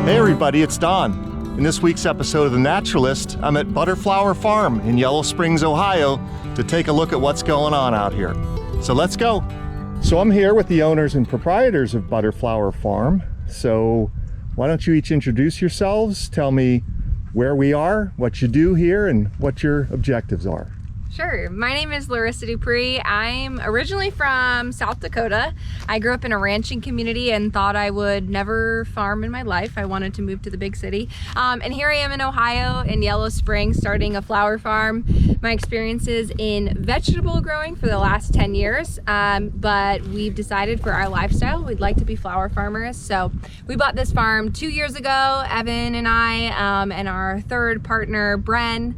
Hey everybody, it's Don. In this week's episode of The Naturalist, I'm at Butterflower Farm in Yellow Springs, Ohio to take a look at what's going on out here. So let's go. So I'm here with the owners and proprietors of Butterflower Farm. So why don't you each introduce yourselves, tell me where we are, what you do here, and what your objectives are. Sure. My name is Larissa Dupree. I'm originally from South Dakota. I grew up in a ranching community and thought I would never farm in my life. I wanted to move to the big city. And here I am in Ohio, in Yellow Springs, starting a flower farm. My experiences in vegetable growing for the last 10 years, but we've decided for our lifestyle, we'd like to be flower farmers. So we bought this farm 2 years ago, Evan and I, and our third partner, Bren.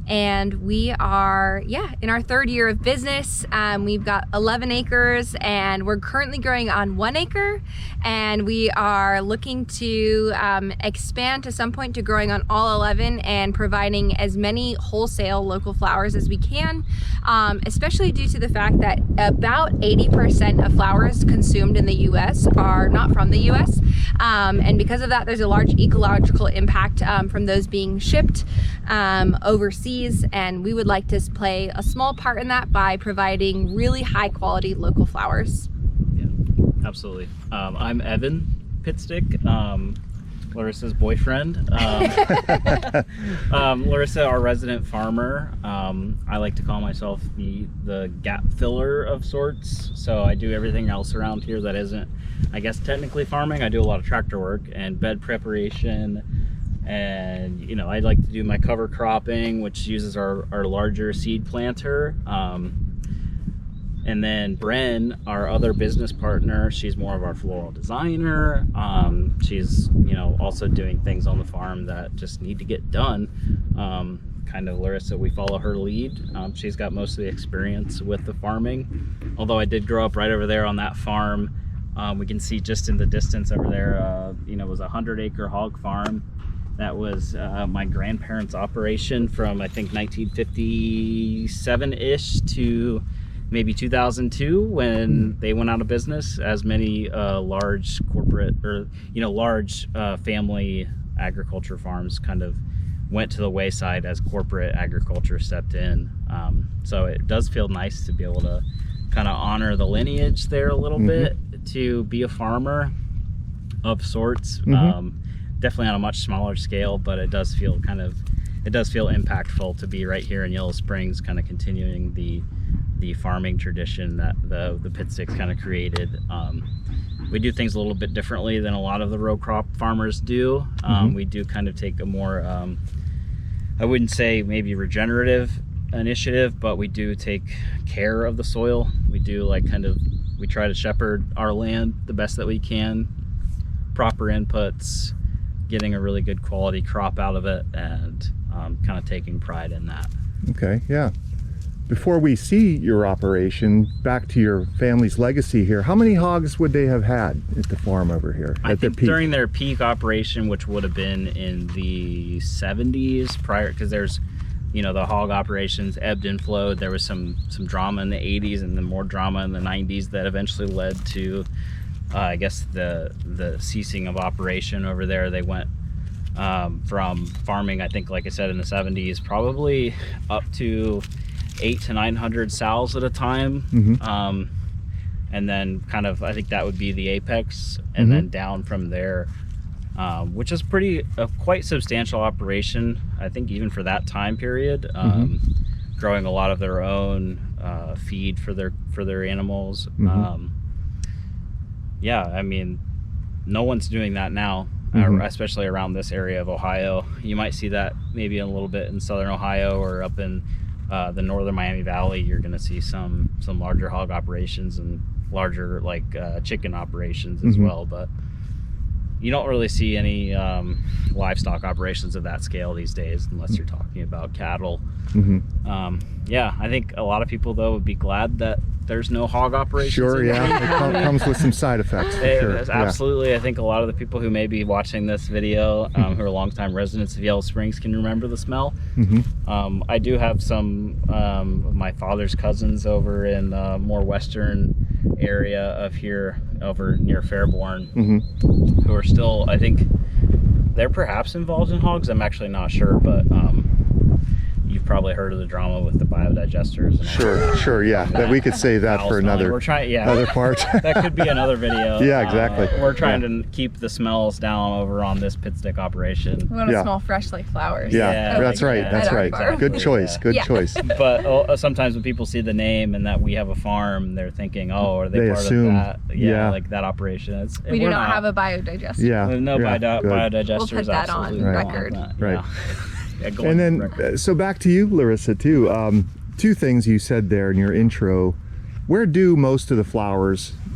And we are, in our third year of business. We've got 11 acres and we're currently growing on 1 acre. And we are looking to expand to some point to growing on all 11 and providing as many wholesale local flowers as we can, especially due to the fact that about 80% of flowers consumed in the US are not from the US. And because of that, there's a large ecological impact from those being shipped overseas. And we would like to play a small part in that by providing really high quality local flowers. Yeah, absolutely. I'm Evan Pitstick, Larissa's boyfriend. Larissa, our resident farmer. I like to call myself the gap filler of sorts. So I do everything else around here that isn't, I guess, technically farming. I do a lot of tractor work and bed preparation. And you know, I like to do my cover cropping, which uses our larger seed planter. And then Bren, our other business partner, she's more of our floral designer. She's, you know, also doing things on the farm that just need to get done. Kind of Larissa, we follow her lead. She's got most of the experience with the farming. Although I did grow up right over there on that farm. We can see just in the distance over there, you know, it was a 100-acre hog farm. That was my grandparents' operation from, I think, 1957-ish to maybe 2002 when they went out of business, as many large corporate or, you know, large family agriculture farms kind of went to the wayside as corporate agriculture stepped in. So it does feel nice to be able to kind of honor the lineage there a little bit, to be a farmer of sorts. Definitely on a much smaller scale, but it does feel impactful to be right here in Yellow Springs, kind of continuing the farming tradition that the Pitsticks kind of created. We do things a little bit differently than a lot of the row crop farmers do. We do kind of take a more, I wouldn't say maybe regenerative initiative, but we do take care of the soil. We do we try to shepherd our land the best that we can, proper inputs, getting a really good quality crop out of it, and kind of taking pride in that. Okay, yeah. Before we see your operation, back to your family's legacy here, how many hogs would they have had at the farm over here? I think during their peak operation, which would have been in the 70s, prior, because there's, you know, the hog operations ebbed and flowed. There was some drama in the 80s and then more drama in the 90s that eventually led to I guess the ceasing of operation over there. They went from farming, I think, like I said, in the 70s, probably up to 800 to 900 sows at a time. And then kind of, I think that would be the apex, and then down from there, which is quite substantial operation, I think, even for that time period. Growing a lot of their own feed for their animals. Yeah, I mean, no one's doing that now, especially around this area of Ohio. You might see that maybe a little bit in southern Ohio or up in the northern Miami Valley. You're going to see some larger hog operations and larger chicken operations as well, but you don't really see any livestock operations of that scale these days, unless you're talking about cattle. Yeah, I think a lot of people, though, would be glad that there's no hog operations. Sure, yeah, it comes with some side effects. Absolutely. Yeah. I think a lot of the people who may be watching this video, who are longtime residents of Yellow Springs, can remember the smell. I do have some of my father's cousins over in the more western area of here, over near Fairborn, Mm-hmm. who are still, I think, they're perhaps involved in hogs. I'm actually not sure, but you've probably heard of the drama with the biodigesters. And Sure, yeah. That we could say that for another, We're trying, another part. That could be another video. Yeah, exactly. We're trying to keep the smells down over on this pit stick operation. We want to smell fresh like flowers. Yeah, that's right. That's right. Good choice. Good choice. But sometimes when people see the name and that we have a farm, they're thinking, oh, are they part assume, of that? Yeah, like that operation. We do not have a biodigester. Yeah. We have no biodigesters. We'll put that on record. Right. And then, so back to you, Larissa, too. Two things you said there in your intro. Where do most of the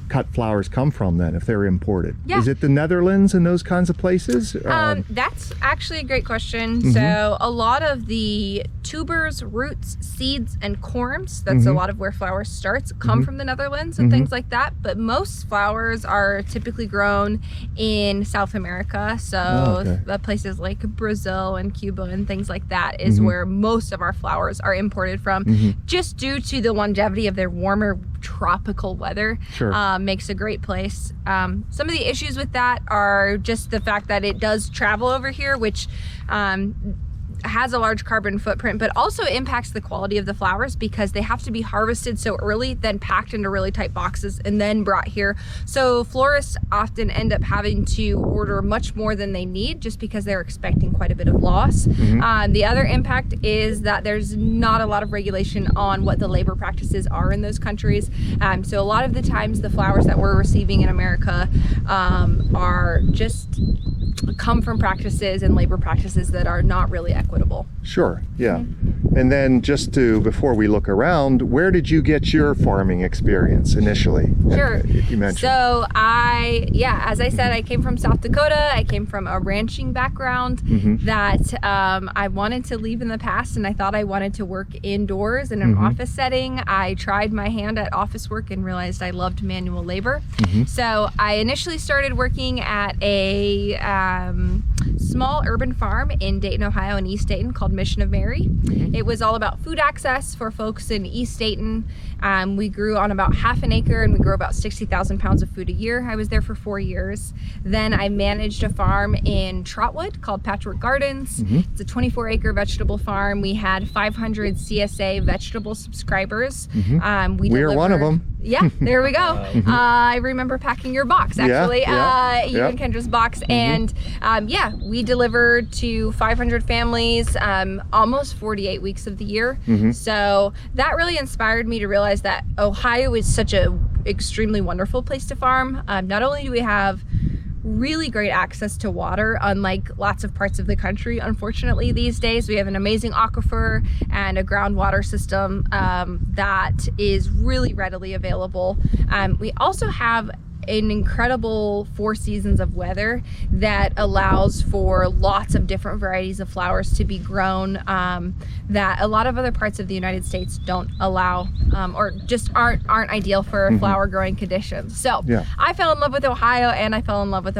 cut flowers come from then, if they're imported? Yeah. Is it the Netherlands and those kinds of places? That's actually a great question. So a lot of the tubers, roots, seeds, and corms, that's a lot of where flowers starts, come from the Netherlands and things like that. But most flowers are typically grown in South America. So the places like Brazil and Cuba and things like that is where most of our flowers are imported from, just due to the longevity of their warmer tropical weather. Makes a great place. Some of the issues with that are just the fact that it does travel over here, which has a large carbon footprint, but also impacts the quality of the flowers because they have to be harvested so early, then packed into really tight boxes and then brought here. So florists often end up having to order much more than they need just because they're expecting quite a bit of loss. The other impact is that there's not a lot of regulation on what the labor practices are in those countries. So a lot of the times the flowers that we're receiving in America are just come from practices and labor practices that are not really equitable. Sure, yeah. And then just before we look around, where did you get your farming experience initially? Sure. You mentioned. So as I said, I came from South Dakota. I came from a ranching background that I wanted to leave in the past, and I thought I wanted to work indoors in an office setting. I tried my hand at office work and realized I loved manual labor. So I initially started working at a small urban farm in Dayton, Ohio, in East Dayton called Mission of Mary. It was all about food access for folks in East Dayton. We grew on about half an acre and we grew about 60,000 pounds of food a year. I was there for 4 years. Then I managed a farm in Trotwood called Patchwork Gardens. It's a 24-acre vegetable farm. We had 500 CSA vegetable subscribers. We are one of them. Yeah, there we go. I remember packing your box, actually, you and Kendra's box. And we delivered to 500 families almost 48 weeks of the year. So that really inspired me to realize that Ohio is such a extremely wonderful place to farm. Not only do we have really great access to water, unlike lots of parts of the country, unfortunately, these days. We have an amazing aquifer and a groundwater system that is really readily available. We also have an incredible 4 seasons of weather that allows for lots of different varieties of flowers to be grown that a lot of other parts of the United States don't allow or just aren't ideal for flower growing conditions. So I fell in love with Ohio, and I fell in love with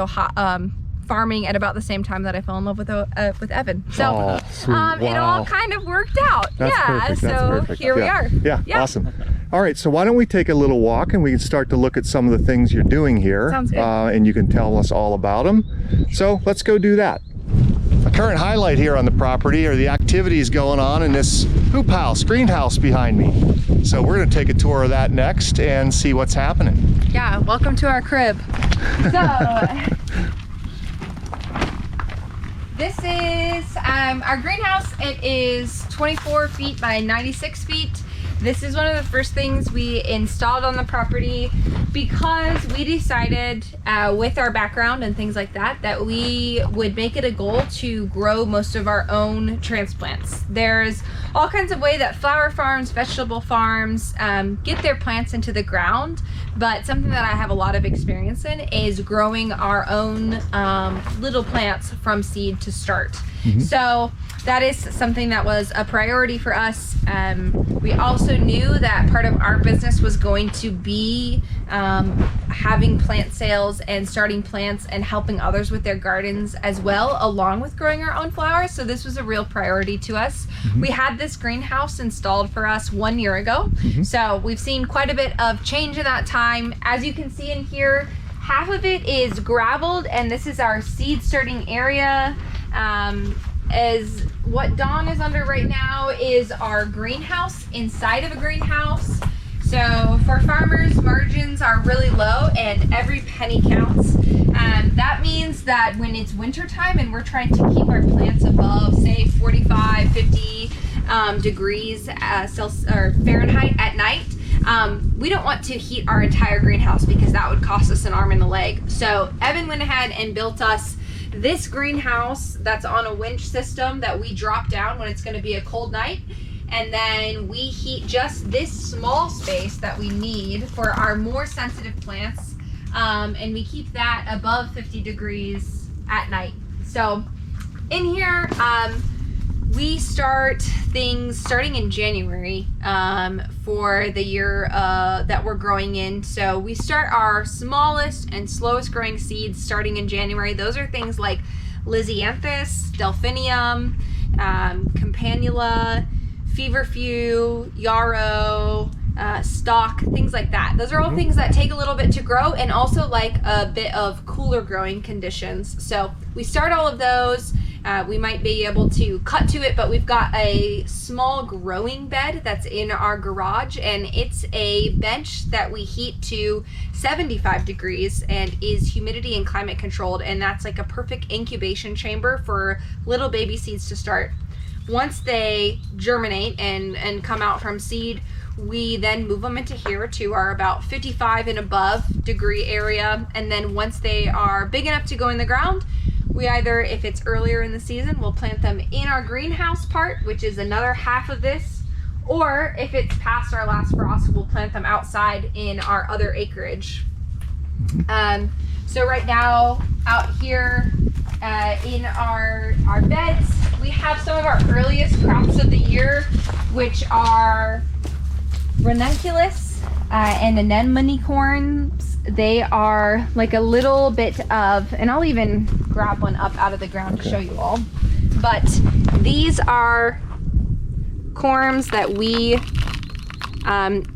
farming at about the same time that I fell in love with Evan. So it all kind of worked out. That's perfect. So That's perfect. Here we are. Yeah, awesome. All right, so why don't we take a little walk and we can start to look at some of the things you're doing here. Sounds good. And you can tell us all about them. So let's go do that. A current highlight here on the property are the activities going on in this hoop house, greenhouse behind me. So we're going to take a tour of that next and see what's happening. Yeah, welcome to our crib. So this is our greenhouse. It is 24 feet by 96 feet. This is one of the first things we installed on the property because we decided with our background and things like that, that we would make it a goal to grow most of our own transplants. There's all kinds of way that flower farms, vegetable farms get their plants into the ground, but something that I have a lot of experience in is growing our own little plants from seed to start. So that is something that was a priority for us. We also knew that part of our business was going to be having plant sales and starting plants and helping others with their gardens as well, along with growing our own flowers. So this was a real priority to us. We had this greenhouse installed for us 1 year ago. So we've seen quite a bit of change in that time. As you can see in here, half of it is graveled, and this is our seed starting area. As what Dawn is under right now is our greenhouse inside of a greenhouse. So for farmers, margins are really low and every penny counts. That means that when it's winter time and we're trying to keep our plants above, say 45, 50 degrees Celsius or Fahrenheit at night, we don't want to heat our entire greenhouse because that would cost us an arm and a leg. So Evan went ahead and built us this greenhouse that's on a winch system that we drop down when it's going to be a cold night, and then we heat just this small space that we need for our more sensitive plants, and we keep that above 50 degrees at night. So in here, we start things starting in January for the year that we're growing in. So we start our smallest and slowest growing seeds starting in January. Those are things like Lysianthus, Delphinium, Campanula, Feverfew, Yarrow, Stock, things like that. Those are all things that take a little bit to grow and also like a bit of cooler growing conditions. So we start all of those. We might be able to cut to it, but we've got a small growing bed that's in our garage, and it's a bench that we heat to 75 degrees and is humidity and climate controlled, and that's like a perfect incubation chamber for little baby seeds to start. Once they germinate and come out from seed, we then move them into here to our about 55 and above degree area, and then once they are big enough to go in the ground, we either, if it's earlier in the season, we'll plant them in our greenhouse part, which is another half of this, or if it's past our last frost, we'll plant them outside in our other acreage. So right now, out here in our beds, we have some of our earliest crops of the year, which are ranunculus and anemone corns. They are like a little bit of, and I'll even grab one up out of the ground to show you all, but these are corms that we,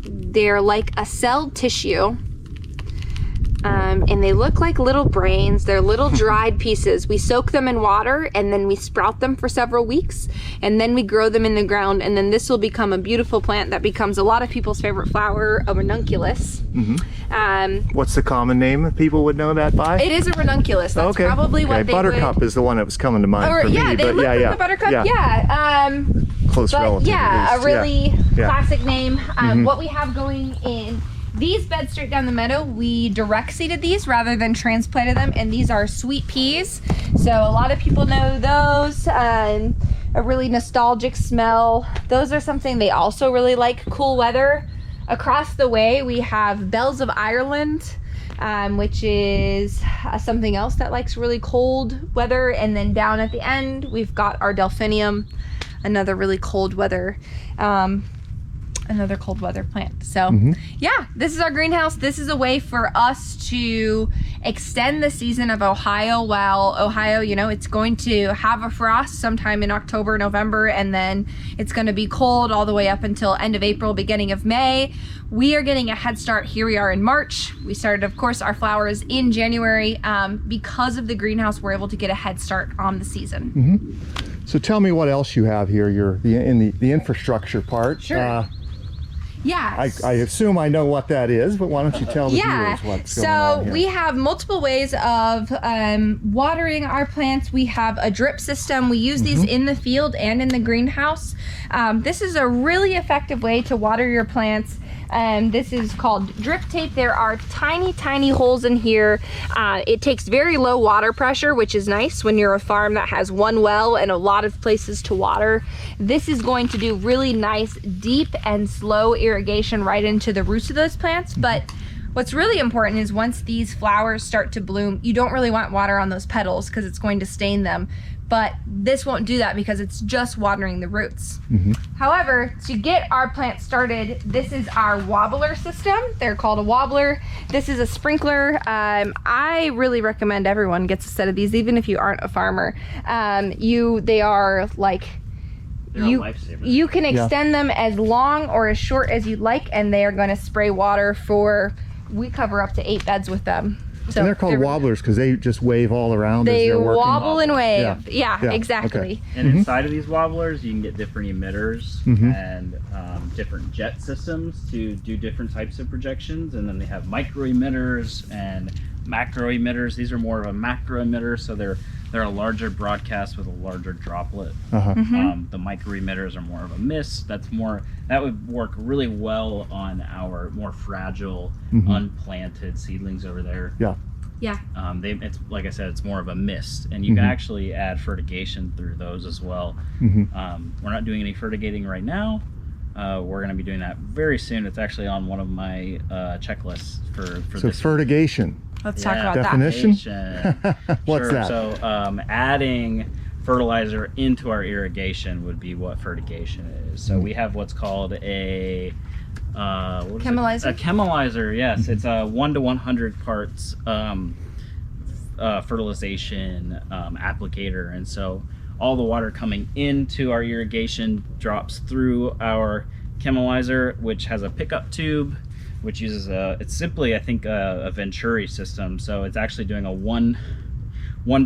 they're like a cell tissue, and they look like little brains. They're little dried pieces. We soak them in water and then we sprout them for several weeks, and then we grow them in the ground, and then this will become a beautiful plant that becomes a lot of people's favorite flower, a ranunculus. What's the common name that people would know that by? It is a ranunculus. That's probably what they Buttercup would... is the one that was coming to mind Or, for yeah, me. they But look yeah, like yeah. a buttercup. Yeah. Close But relative. yeah, at a least. really Yeah. classic name. What we have going in these beds straight down the meadow, we direct seeded these rather than transplanted them, and these are sweet peas. So a lot of people know those. A really nostalgic smell. Those are something they also really like. Cool weather. Across the way, we have Bells of Ireland, which is something else that likes really cold weather. And then down at the end, we've got our Delphinium, another really cold weather, another cold weather plant. So yeah, this is our greenhouse. This is a way for us to extend the season of Ohio while Ohio, you know, it's going to have a frost sometime in October, November, and then it's going to be cold all the way up until end of April, beginning of May. We are getting a head start. Here we are in March. We started, of course, our flowers in January. Because of the greenhouse, we're able to get a head start on the season. So tell me what else you have here. You're in the infrastructure part. Sure. Yeah. I assume I know what that is, but why don't you tell the viewers what's going on here? We have multiple ways of watering our plants. We have a drip system. We use these in the field and in the greenhouse. This is a really effective way to water your plants. This is called drip tape. There are tiny, tiny holes in here. It takes very low water pressure, which is nice when you're a farm that has one well and a lot of places to water. This is going to do really nice, deep and slow irrigation right into the roots of those plants. But what's really important is once these flowers start to bloom, you don't really want water on those petals because it's going to stain them. But this won't do that because it's just watering the roots. However, to get our plant started, this is our wobbler system. They're called a wobbler. This is a sprinkler. I really recommend everyone gets a set of these, even if you aren't a farmer. They are like, you can extend them as long or as short as you'd like, and they are going to spray water for, we cover up to 8 beds with them. So And they're called wobblers because they just wave all around as They they're working. wobble and wave. Yeah, exactly. Okay. And inside of these wobblers, you can get different emitters and different jet systems to do different types of projections. And then they have micro emitters and macro emitters. These are more of a macro emitter, so they're a larger broadcast with a larger droplet. The micro emitters are more of a mist. That would work really well on our more fragile, unplanted seedlings over there. Yeah. It's like I said, it's more of a mist, and you can actually add fertigation through those as well. We're not doing any fertigating right now. We're going to be doing that very soon. It's actually on one of my checklists for So this fertigation. Let's talk about Definition? What's Sure. that? So adding fertilizer into our irrigation would be what fertigation is. So we have what's called a Chemilizer? A chemilizer, yes. It's a 1 to 100 parts fertilization applicator, and so all the water coming into our irrigation drops through our chemilizer, which has a pickup tube, which uses it's simply, I think, a Venturi system. So it's actually doing a one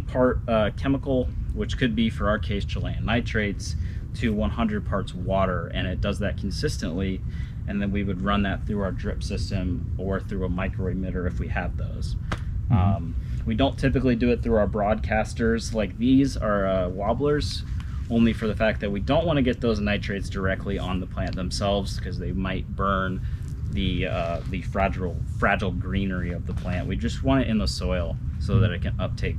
part chemical, which could be, for our case, Chilean nitrates, to 100 parts water, and it does that consistently. And then we would run that through our drip system or through a micro emitter if we have those. We don't typically do it through our broadcasters. Like these are wobblers, only for the fact that we don't want to get those nitrates directly on the plant themselves, because they might burn the fragile greenery of the plant. We just want it in the soil so that it can uptake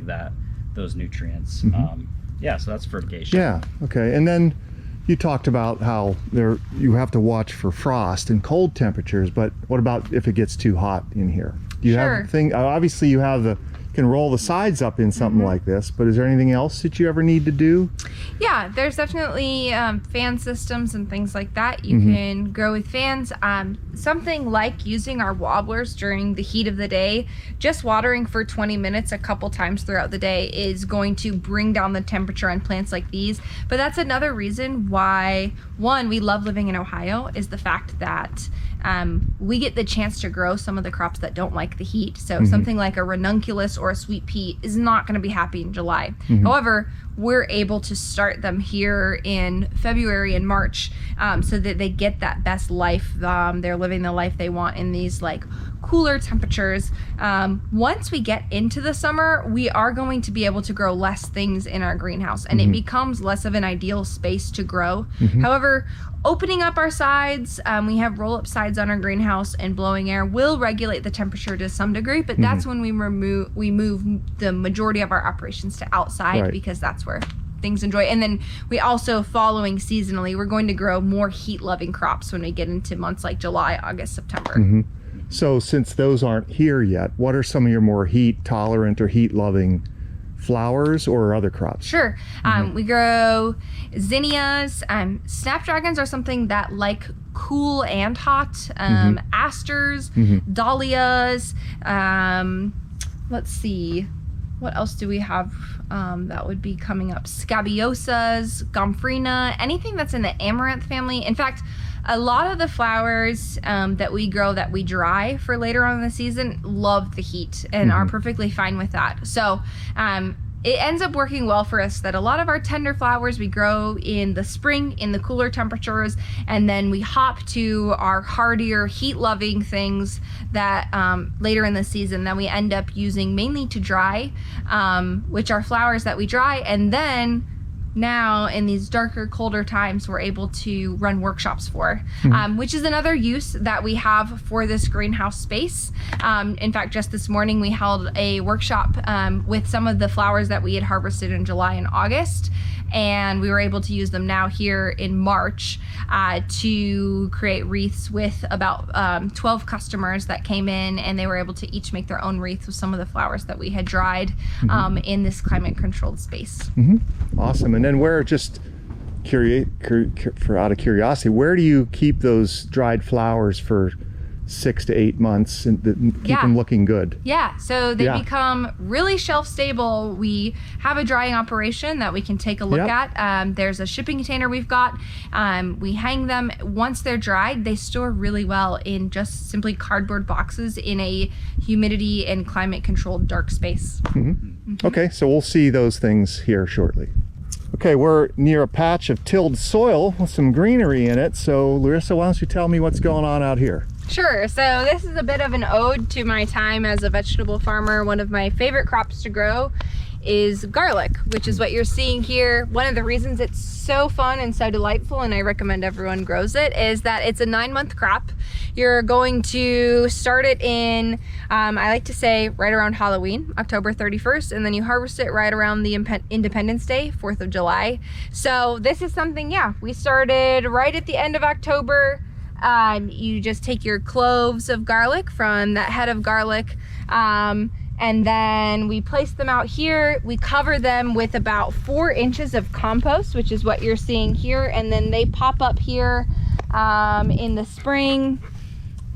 those nutrients. So that's fertigation. Yeah, okay. And then you talked about how you have to watch for frost and cold temperatures, but what about if it gets too hot in here? Do you have obviously you can roll the sides up in something like this, but is there anything else that you ever need to do? Yeah, there's definitely fan systems and things like that. You can grow with fans. Something like using our wobblers during the heat of the day, just watering for 20 minutes a couple times throughout the day is going to bring down the temperature on plants like these. But that's another reason why, one, we love living in Ohio, is the fact that we get the chance to grow some of the crops that don't like the heat. So something like a ranunculus or a sweet pea is not going to be happy in July. However, we're able to start them here in February and March, so that they get that best life. They're living the life they want in these like cooler temperatures. Once we get into the summer, we are going to be able to grow less things in our greenhouse, and it becomes less of an ideal space to grow. However, opening up our sides, we have roll-up sides on our greenhouse, and blowing air will regulate the temperature to some degree, but that's when we move the majority of our operations to outside, because that's where things enjoy. And then we also, following seasonally, we're going to grow more heat-loving crops when we get into months like July, August, September. So since those aren't here yet, what are some of your more heat-tolerant or heat-loving flowers or other crops? Sure. We grow zinnias. Snapdragons are something that like cool and hot. Asters, dahlias. Let's see. What else do we have that would be coming up? Scabiosas, gomphrena, anything that's in the amaranth family. In fact, a lot of the flowers that we grow that we dry for later on in the season love the heat and are perfectly fine with that. So it ends up working well for us that a lot of our tender flowers we grow in the spring in the cooler temperatures, and then we hop to our hardier heat-loving things that later in the season that we end up using mainly to dry, which are flowers that we dry, and then now in these darker, colder times we're able to run workshops for, which is another use that we have for this greenhouse space. In fact, just this morning we held a workshop with some of the flowers that we had harvested in July and August, and we were able to use them now here in March to create wreaths with about 12 customers that came in, and they were able to each make their own wreaths with some of the flowers that we had dried in this climate controlled space. Awesome. And then where, just out of curiosity, where do you keep those dried flowers for 6 to 8 months and keep them looking good. Yeah, so they become really shelf stable. We have a drying operation that we can take a look at. There's a shipping container we've got. We hang them. Once they're dried, they store really well in just simply cardboard boxes in a humidity and climate controlled dark space. Okay, so we'll see those things here shortly. Okay, we're near a patch of tilled soil with some greenery in it. So Larissa, why don't you tell me what's going on out here? Sure, so this is a bit of an ode to my time as a vegetable farmer. One of my favorite crops to grow is garlic, which is what you're seeing here. One of the reasons it's so fun and so delightful, and I recommend everyone grows it, is that it's a 9-month crop. You're going to start it in, I like to say, right around Halloween, October 31st, and then you harvest it right around the Independence Day, 4th of July. So this is something, we started right at the end of October. You just take your cloves of garlic from that head of garlic, and then we place them out here. We cover them with about 4 inches of compost, which is what you're seeing here, and then they pop up here in the spring.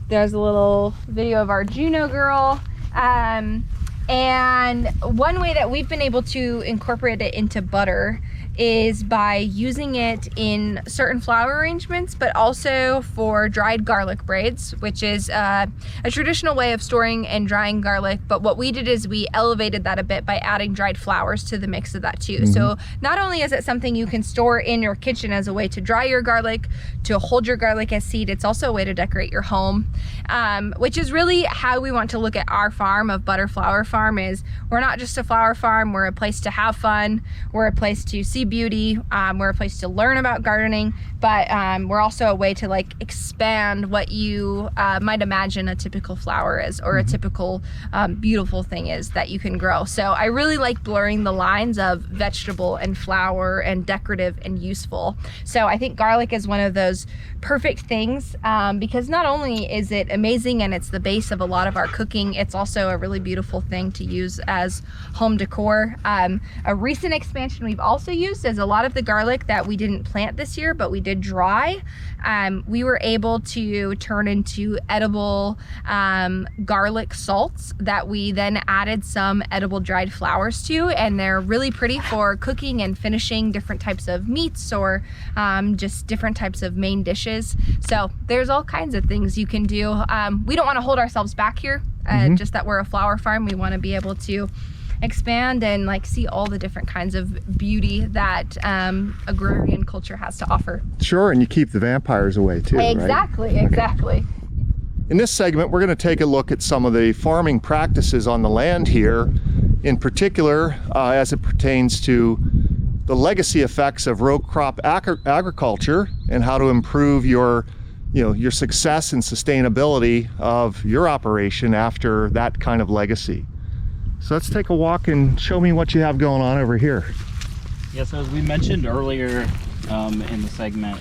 There's a little video of our Juno girl. And one way that we've been able to incorporate it into butter is by using it in certain flour arrangements, but also for dried garlic braids, which is a traditional way of storing and drying garlic. But what we did is we elevated that a bit by adding dried flowers to the mix of that too. So not only is it something you can store in your kitchen as a way to dry your garlic, to hold your garlic as seed, it's also a way to decorate your home, which is really how we want to look at our farm of Butter Flower Farm. Is we're not just a flower farm, we're a place to have fun, we're a place to see beauty, we're a place to learn about gardening, but we're also a way to like expand what you might imagine a typical flower is, or a typical beautiful thing is that you can grow. So I really like blurring the lines of vegetable and flower and decorative and useful. So I think garlic is one of those perfect things, because not only is it amazing and it's the base of a lot of our cooking, it's also a really beautiful thing to use as home decor. A recent expansion we've also used is a lot of the garlic that we didn't plant this year, but we did dry. We were able to turn into edible garlic salts that we then added some edible dried flowers to, and they're really pretty for cooking and finishing different types of meats, or just different types of main dishes. So there's all kinds of things you can do. We don't want to hold ourselves back here, just that we're a flower farm. We want to be able to expand and like see all the different kinds of beauty that agrarian culture has to offer. Sure, and you keep the vampires away too, exactly, right? Exactly. In this segment, we're going to take a look at some of the farming practices on the land here, in particular as it pertains to the legacy effects of row crop agriculture and how to improve your success and sustainability of your operation after that kind of legacy. So let's take a walk and show me what you have going on over here. Yeah, so as we mentioned earlier in the segment,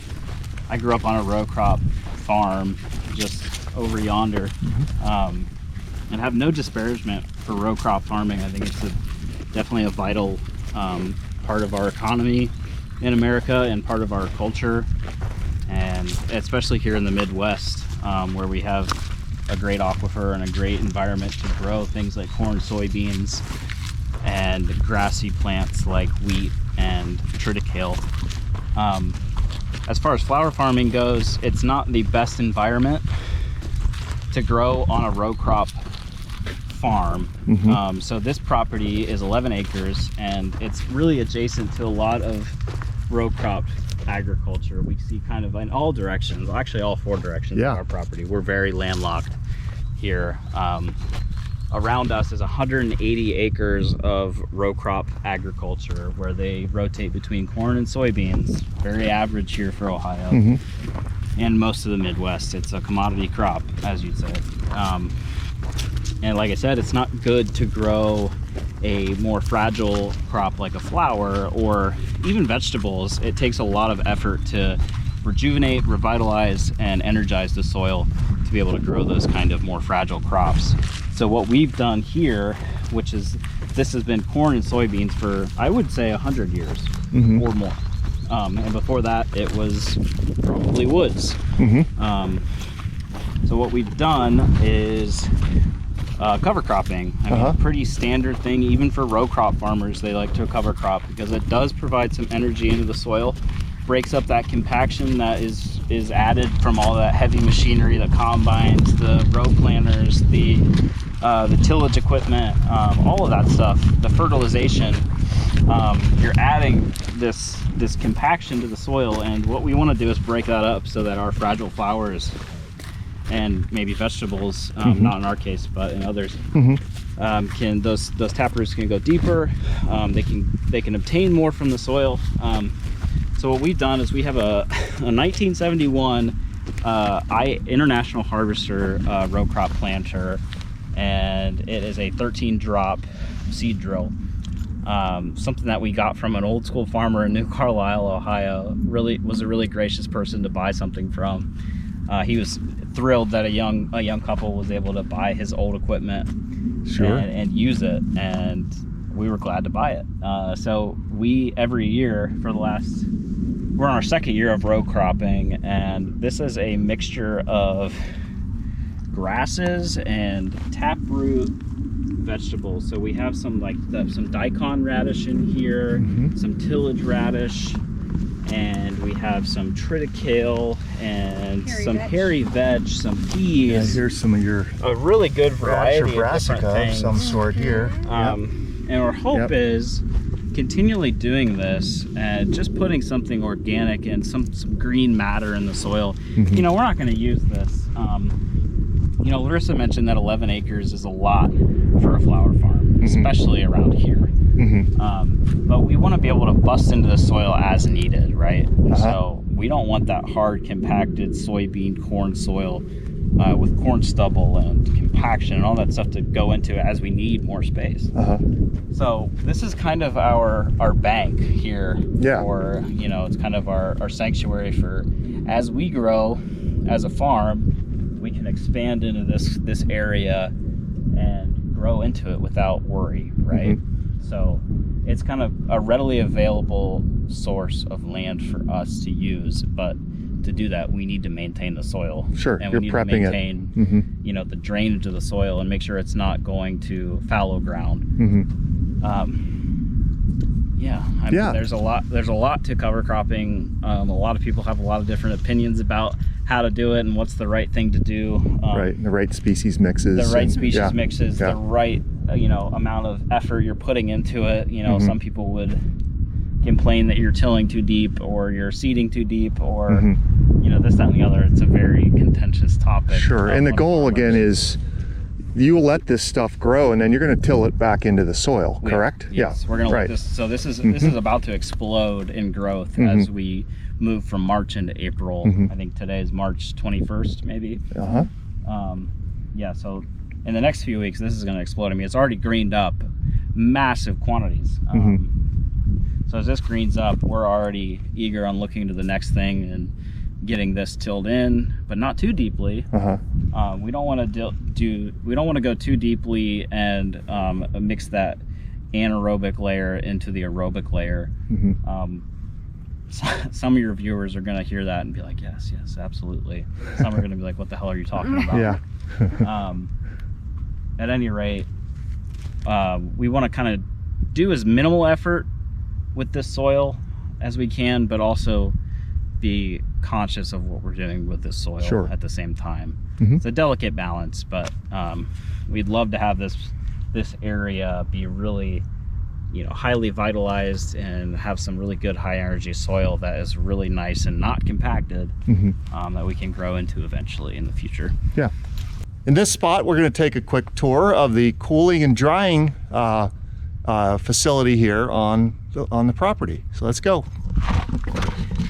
I grew up on a row crop farm just over yonder, and have no disparagement for row crop farming. I think it's definitely a vital part of our economy in America and part of our culture, and especially here in the Midwest, where we have a great aquifer and a great environment to grow things like corn, soybeans, and grassy plants like wheat and triticale. As far as flower farming goes, it's not the best environment to grow on a row crop farm. So this property is 11 acres, and it's really adjacent to a lot of row crop agriculture. We see kind of in all directions, actually all 4 directions of our property. We're very landlocked here. Around us is 180 acres of row crop agriculture, where they rotate between corn and soybeans, very average here for Ohio, and most of the Midwest. It's a commodity crop, as you'd say. And like I said, it's not good to grow a more fragile crop like a flower or even vegetables. It takes a lot of effort to rejuvenate, revitalize, and energize the soil to be able to grow those kind of more fragile crops. So what we've done here, this has been corn and soybeans for, I would say, 100 years or more. And before that, it was probably woods. So what we've done is cover cropping. I mean, pretty standard thing, even for row crop farmers. They like to cover crop because it does provide some energy into the soil, breaks up that compaction that is added from all that heavy machinery, the combines, the row planters, the tillage equipment, all of that stuff, the fertilization. You're adding this compaction to the soil, and what we want to do is break that up so that our fragile flowers and maybe vegetables, not in our case, but in others, can those taproots can go deeper. They can obtain more from the soil. So what we've done is we have a 1971 International Harvester row crop planter, and it is a 13-drop seed drill. Something that we got from an old school farmer in New Carlisle, Ohio. Really was a really gracious person to buy something from. He was thrilled that a young couple was able to buy his old equipment and use it, and we were glad to buy it. So we every year for the last, we're on our second year of row cropping, and this is a mixture of grasses and taproot vegetables. So we have some some daikon radish in here, some tillage radish, and we have some triticale and hairy veg, some peas. Yeah, here's some of your a really good variety of different brassica things. of some sort here. And our hope is continually doing this and just putting something organic and some green matter in the soil. You know, we're not going to use this. You know, Larissa mentioned that 11 acres is a lot for a flower farm, especially around here. But we want to be able to bust into the soil as needed, right? So we don't want that hard, compacted soybean corn soil with corn stubble and compaction and all that stuff to go into it as we need more space. So this is kind of our bank here. Or, you know, it's kind of our sanctuary for, as we grow as a farm, we can expand into this area and grow into it without worry, right? So it's kind of a readily available source of land for us to use, but to do that we need to maintain the soil. And we need to maintain you know, the drainage of the soil and make sure it's not going to fallow ground. I mean, there's a lot to cover cropping. A lot of people have a lot of different opinions about how to do it and what's the right thing to do. The right species mixes. The right you know, amount of effort you're putting into it. You know, some people would complain that you're tilling too deep or you're seeding too deep or you know, this, that, and the other. It's a very contentious topic. And the goal again is you let this stuff grow and then you're going to till it back into the soil, correct? Yes, we're going to let this. So this is this is about to explode in growth as we move from March into April. I think today is March 21st, maybe. So in the next few weeks, this is going to explode. I mean, it's already greened up massive quantities. So as this greens up, we're already eager on looking to the next thing and getting this tilled in, but not too deeply. We don't want to go too deeply and mix that anaerobic layer into the aerobic layer. Some of your viewers are going to hear that and be like, yes, absolutely. Some are going to be like, what the hell are you talking about? At any rate, we want to kind of do as minimal effort with this soil as we can, but also be conscious of what we're doing with this soil at the same time. It's a delicate balance, but we'd love to have this area be really, you know, highly vitalized and have some really good high energy soil that is really nice and not compacted, that we can grow into eventually in the future. In this spot, we're going to take a quick tour of the cooling and drying facility here on the property. So let's go.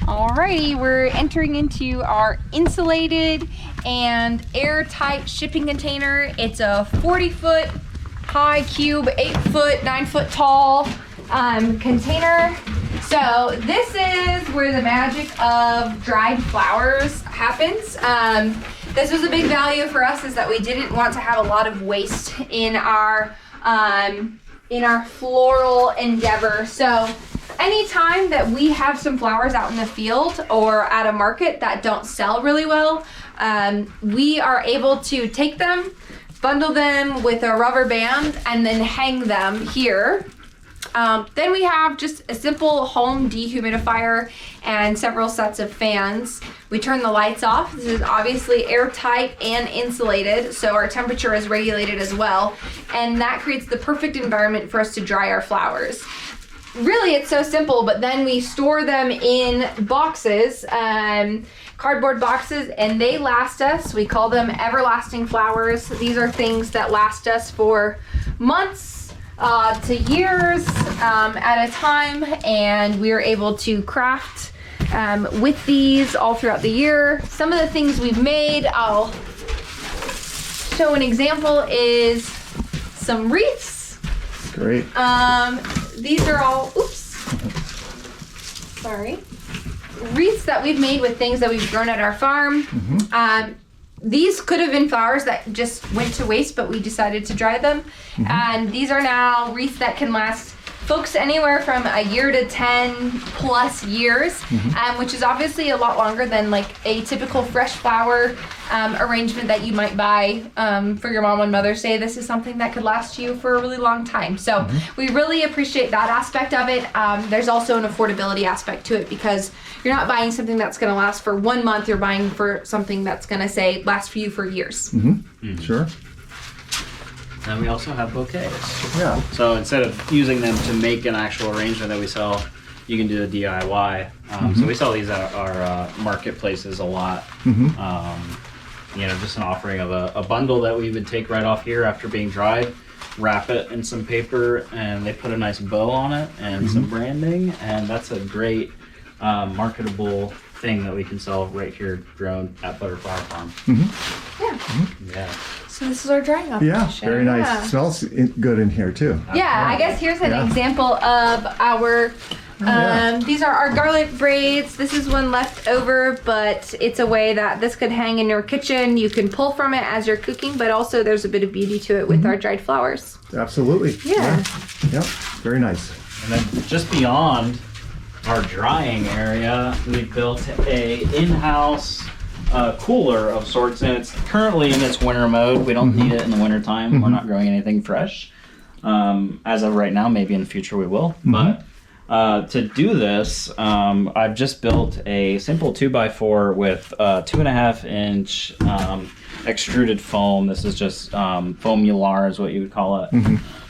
Alrighty, we're entering into our insulated and airtight shipping container. It's a 40-foot high cube, 8-foot, 9-foot tall container. So this is where the magic of dried flowers happens. This was a big value for us, is that we didn't want to have a lot of waste in our floral endeavor. So anytime that we have some flowers out in the field or at a market that don't sell really well, we are able to take them, bundle them with a rubber band, and then hang them here. Then we have just a simple home dehumidifier and several sets of fans. We turn the lights off. This is obviously airtight and insulated, so our temperature is regulated as well, and that creates the perfect environment for us to dry our flowers. Really, it's so simple, but then we store them in boxes, cardboard boxes, and they last us. We call them everlasting flowers. These are things that last us for months to years at a time, and we are able to craft with these all throughout the year. Some of the things we've made, I'll show an example, is some wreaths. Great. These are all, sorry, wreaths that we've made with things that we've grown at our farm. These could have been flowers that just went to waste, but we decided to dry them. And these are now wreaths that can last folks anywhere from a year to 10 plus years, which is obviously a lot longer than like a typical fresh flower arrangement that you might buy for your mom on Mother's Day. This is something that could last you for a really long time. So we really appreciate that aspect of it. There's also an affordability aspect to it, because you're not buying something that's going to last for 1 month. You're buying for something that's going to say last for you for years. Sure. And we also have bouquets. Yeah. So instead of using them to make an actual arrangement that we sell, you can do a DIY. So we sell these at our marketplaces a lot. Just an offering of a bundle that we would take right off here after being dried, wrap it in some paper, and they put a nice bow on it and some branding, and that's a great marketable thing that we can sell right here, grown at Butterflower Farm. Yeah. So this is our drying operation. Yeah, very nice. Smells good in here too. Yeah, I guess here's an example of our, these are our garlic braids. This is one left over, but it's a way that this could hang in your kitchen. You can pull from it as you're cooking, but also there's a bit of beauty to it with our dried flowers. Absolutely. Yeah. Yep, very nice. And then just beyond our drying area, we built a in-house cooler of sorts, and it's currently in its winter mode. We don't need it in the winter time. We're not growing anything fresh. As of right now, maybe in the future we will. But to do this, I've just built a simple 2x4 with 2.5 inch extruded foam. This is just foam mylar is what you would call it.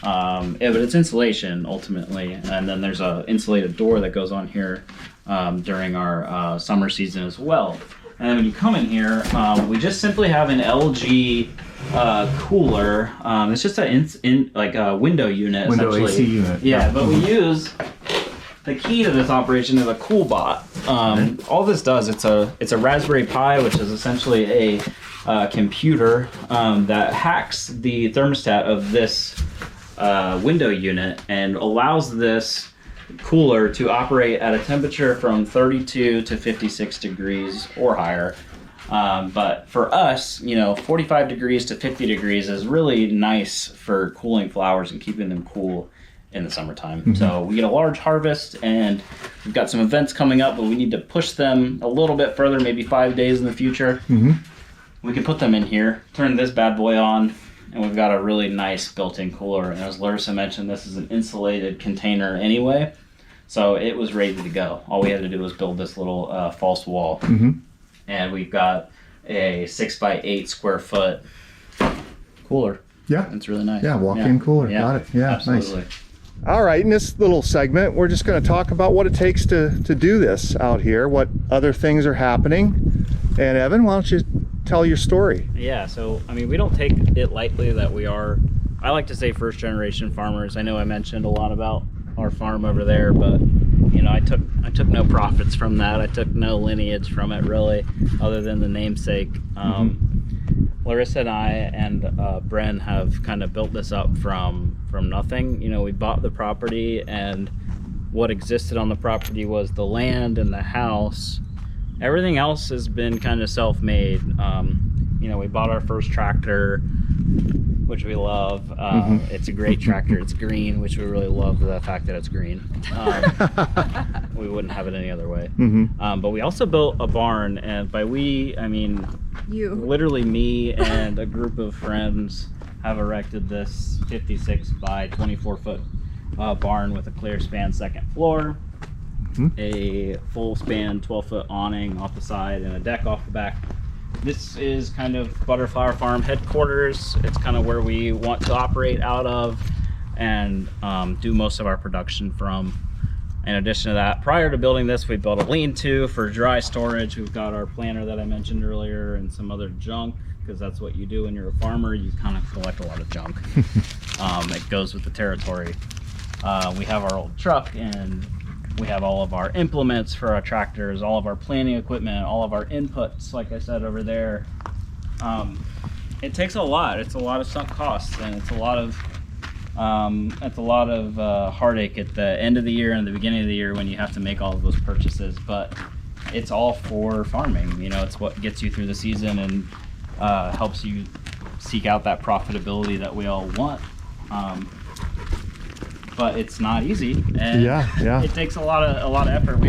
But it's insulation ultimately, and then there's a insulated door that goes on here during our summer season as well. And then when you come in here, we just simply have an LG cooler. It's just a window unit. Window essentially. AC unit. Yeah, but we use the key to this operation is a CoolBot. All this does, it's a Raspberry Pi, which is essentially a computer that hacks the thermostat of this window unit and allows this cooler to operate at a temperature from 32 to 56 degrees or higher. But for us, 45 degrees to 50 degrees is really nice for cooling flowers and keeping them cool in the summertime. So we get a large harvest, and we've got some events coming up, but we need to push them a little bit further, maybe 5 days in the future. We can put them in here, turn this bad boy on, and we've got a really nice built-in cooler. And as Larissa mentioned, this is an insulated container anyway, so it was ready to go. All we had to do was build this little false wall. And we've got a 6x8 square foot cooler. Yeah. It's really nice. Yeah, walk-in cooler. Yeah, Got it. Yeah, absolutely. nice. All right, in this little segment, we're just going to talk about what it takes to do this out here, what other things are happening. And Evan, why don't you tell your story? Yeah, so, we don't take it lightly that we are, I like to say, first generation farmers. I know I mentioned a lot about our farm over there, but, I took no profits from that. I took no lineage from it, really, other than the namesake. Larissa and I and Bren have kind of built this up from nothing. We bought the property, and what existed on the property was the land and the house. Everything else has been kind of self-made. We bought our first tractor which we love. It's a great tractor. It's green, which we really love the fact that it's green. We wouldn't have it any other way. But we also built a barn, and by we, I mean You. literally me and a group of friends have erected this 56 by 24 foot barn with a clear span second floor, a full span 12-foot awning off the side, and a deck off the back. This is kind of Butterflower Farm headquarters. It's kind of where we want to operate out of and do most of our production from. In addition to that, prior to building this, we built a lean-to for dry storage. We've got our planter that I mentioned earlier and some other junk, because that's what you do when you're a farmer. You kind of collect a lot of junk. It goes with the territory. We have our old truck, and we have all of our implements for our tractors, all of our planting equipment, all of our inputs, like I said over there. It takes a lot. It's a lot of sunk costs, and it's a lot of heartache at the end of the year and the beginning of the year when you have to make all of those purchases. But it's all for farming. You know, it's what gets you through the season and helps you seek out that profitability that we all want. But it's not easy, and it takes a lot of effort.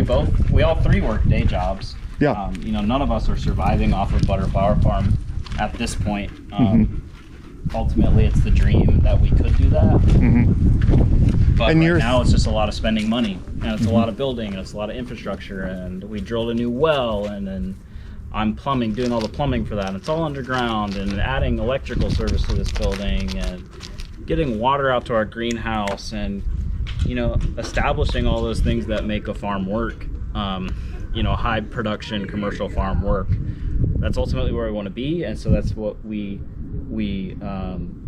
We all three work day jobs. You know, none of us are surviving off of Butterflower Farm at this point. Ultimately, it's the dream that we could do that. But right now, it's just a lot of spending money, and it's a lot of building, and it's a lot of infrastructure. And we drilled a new well, and then I'm doing all the plumbing for that. And it's all underground, and adding electrical service to this building, and getting water out to our greenhouse, and you know, establishing all those things that make a farm work. You know, high production commercial farm work. That's ultimately where we want to be, and so that's what we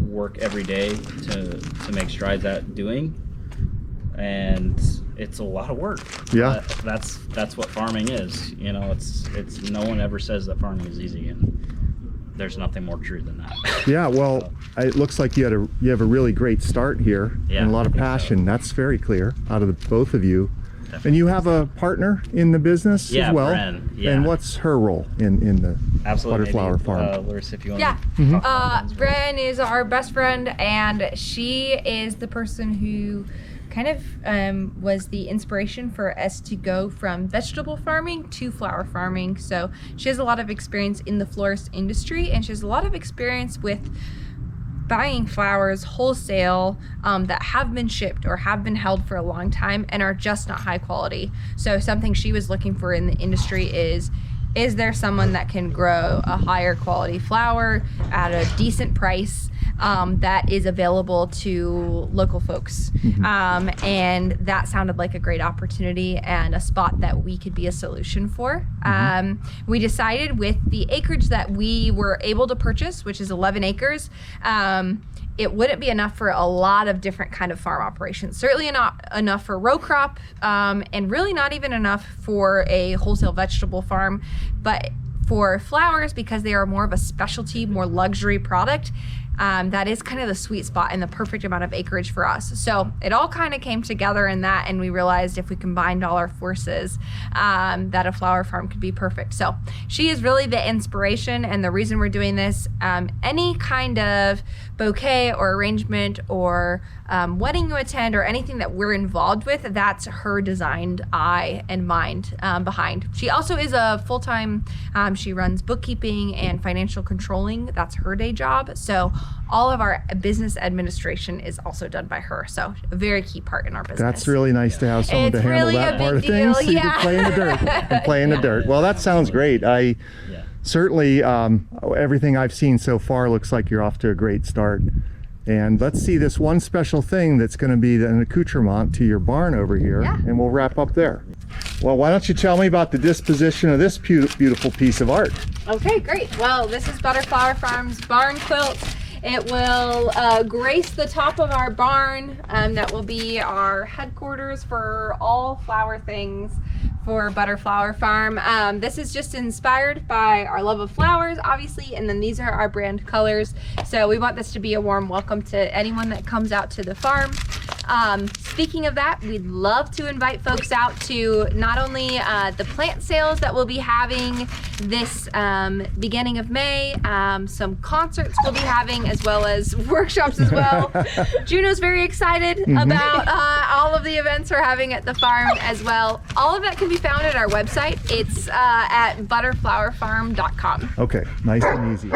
work every day to make strides at doing. And it's a lot of work. That's what farming is. You know, it's no one ever says that farming is easy, and there's nothing more true than that. Well, it looks like you have a really great start here, and a lot of passion. So. That's very clear out of the both of you. Definitely. And you have a partner in the business as well. Bren, and what's her role in the Butterflower Farm? Larissa, if you want. Bren is our best friend, and she is the person who kind of was the inspiration for us to go from vegetable farming to flower farming. So she has a lot of experience in the florist industry, and she has a lot of experience with buying flowers wholesale that have been shipped or have been held for a long time and are just not high quality. So something she was looking for in the industry is there someone that can grow a higher quality flower at a decent price that is available to local folks? And that sounded like a great opportunity and a spot that we could be a solution for. We decided with the acreage that we were able to purchase, which is 11 acres, it wouldn't be enough for a lot of different kind of farm operations. Certainly not enough for row crop, and really not even enough for a wholesale vegetable farm. But for flowers, because they are more of a specialty, more luxury product, that is kind of the sweet spot and the perfect amount of acreage for us. So it all kind of came together in that, and we realized if we combined all our forces, that a flower farm could be perfect. So she is really the inspiration and the reason we're doing this. Any kind of bouquet or arrangement or wedding you attend or anything that we're involved with, that's her designed eye and mind behind. She also is a full-time, she runs bookkeeping and financial controlling. That's her day job. So all of our business administration is also done by her. So a very key part in our business. That's really nice to have someone to handle that part of things. So you can play in the dirt and play in the dirt. Well, that sounds great. Certainly, everything I've seen so far looks like you're off to a great start. And let's see this one special thing that's going to be an accoutrement to your barn over here, and we'll wrap up there. Well, why don't you tell me about the disposition of this beautiful piece of art? Okay, great. Well, this is Butterflower Farm's barn quilt. It will grace the top of our barn. That will be our headquarters for all flower things for Butterflower Farm. This is just inspired by our love of flowers, obviously, and then these are our brand colors. So we want this to be a warm welcome to anyone that comes out to the farm. speaking of that, we'd love to invite folks out to not only the plant sales that we'll be having this beginning of May, some concerts we'll be having, as well as workshops as well. Juno's very excited about all of the events we're having at the farm as well. All of that can be found at our website. It's at butterflowerfarm.com. Okay, nice and easy.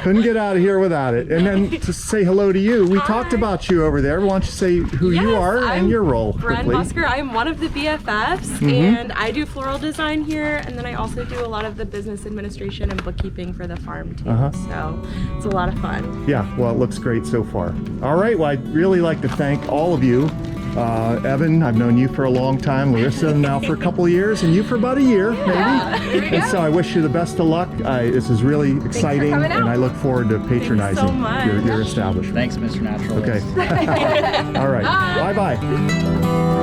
Couldn't get out of here without it. And then to say hello to you, we talked about you over there. Why don't you say who you are and your role Bren quickly? Musker. I'm one of the BFFs, and I do floral design here, and then I also do a lot of the business administration and bookkeeping for the farm too. So it's a lot of fun. Yeah, well, it looks great so far. All right, well, I'd really like to thank all of you. Evan, I've known you for a long time. Larissa now for a couple of years, and you for about a year, maybe. And so I wish you the best of luck. This is really exciting, and I look forward to patronizing your establishment. Thanks, Mr. Naturalist. Okay. All right. Bye-bye.